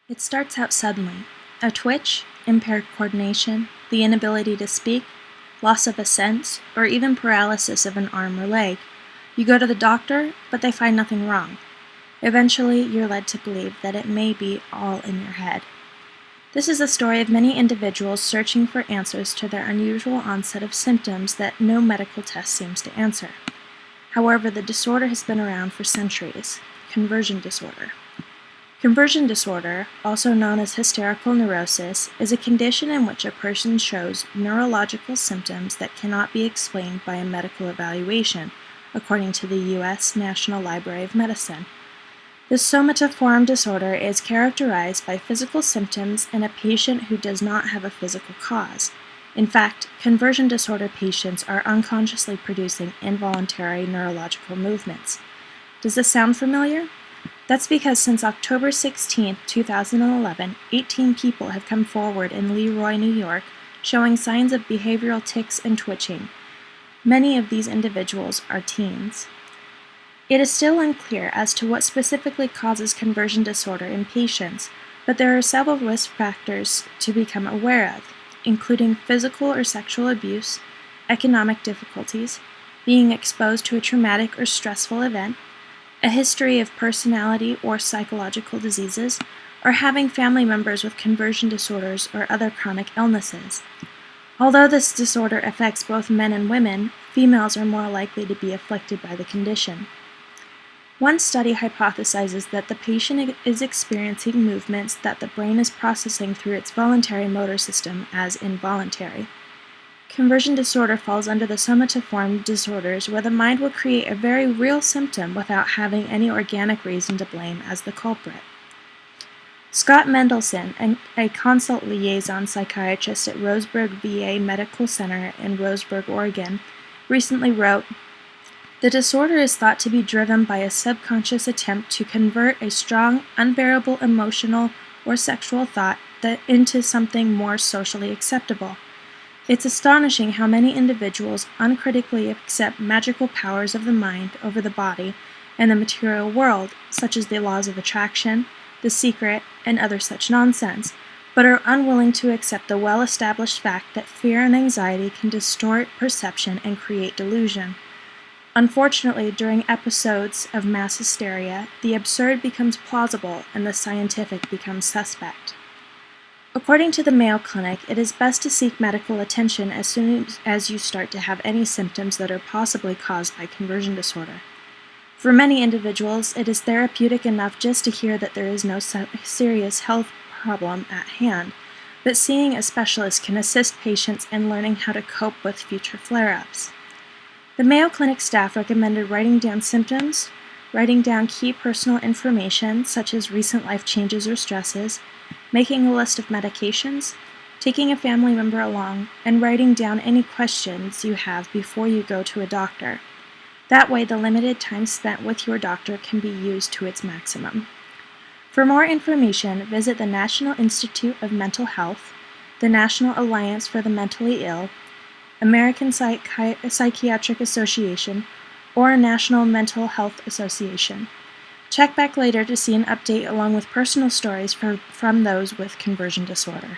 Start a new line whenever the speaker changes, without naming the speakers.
It starts out suddenly. A twitch, impaired coordination, the inability to speak, loss of a sense, or even paralysis of an arm or leg. You go to the doctor, but they find nothing wrong. Eventually, you're led to believe that it may be all in your head. This is the story of many individuals searching for answers to their unusual onset of symptoms that no medical test seems to answer. However, the disorder has been around for centuries. Conversion disorder. Conversion disorder, also known as hysterical neurosis, is a condition in which a person shows neurological symptoms that cannot be explained by a medical evaluation, according to the U.S. National Library of Medicine. The somatoform disorder is characterized by physical symptoms in a patient who does not have a physical cause. In fact, conversion disorder patients are unconsciously producing involuntary neurological movements. Does this sound familiar? That's because since October 16, 2011, 18 people have come forward in Leroy, New York, showing signs of behavioral tics and twitching. Many of these individuals are teens. It is still unclear as to what specifically causes conversion disorder in patients, but there are several risk factors to become aware of, including physical or sexual abuse, economic difficulties, being exposed to a traumatic or stressful event, a history of personality or psychological diseases, or having family members with conversion disorders or other chronic illnesses. Although this disorder affects both men and women, females are more likely to be afflicted by the condition. One study hypothesizes that the patient is experiencing movements that the brain is processing through its voluntary motor system as involuntary. Conversion disorder falls under the somatoform disorders, where the mind will create a very real symptom without having any organic reason to blame as the culprit. Scott Mendelson, a consult liaison psychiatrist at Roseburg VA Medical Center in Roseburg, Oregon, recently wrote, "The disorder is thought to be driven by a subconscious attempt to convert a strong, unbearable emotional or sexual thought into something more socially acceptable. It's astonishing how many individuals uncritically accept magical powers of the mind over the body and the material world, such as the laws of attraction, The Secret, and other such nonsense, but are unwilling to accept the well-established fact that fear and anxiety can distort perception and create delusion. Unfortunately, during episodes of mass hysteria, the absurd becomes plausible and the scientific becomes suspect." According to the Mayo Clinic, it is best to seek medical attention as soon as you start to have any symptoms that are possibly caused by conversion disorder. For many individuals, it is therapeutic enough just to hear that there is no serious health problem at hand, but seeing a specialist can assist patients in learning how to cope with future flare-ups. The Mayo Clinic staff recommended writing down symptoms, writing down key personal information such as recent life changes or stresses, making a list of medications, taking a family member along, and writing down any questions you have before you go to a doctor. That way, the limited time spent with your doctor can be used to its maximum. For more information, visit the National Institute of Mental Health, the National Alliance for the Mentally Ill, American Psychiatric Association, or National Mental Health Association. Check back later to see an update along with personal stories from those with conversion disorder.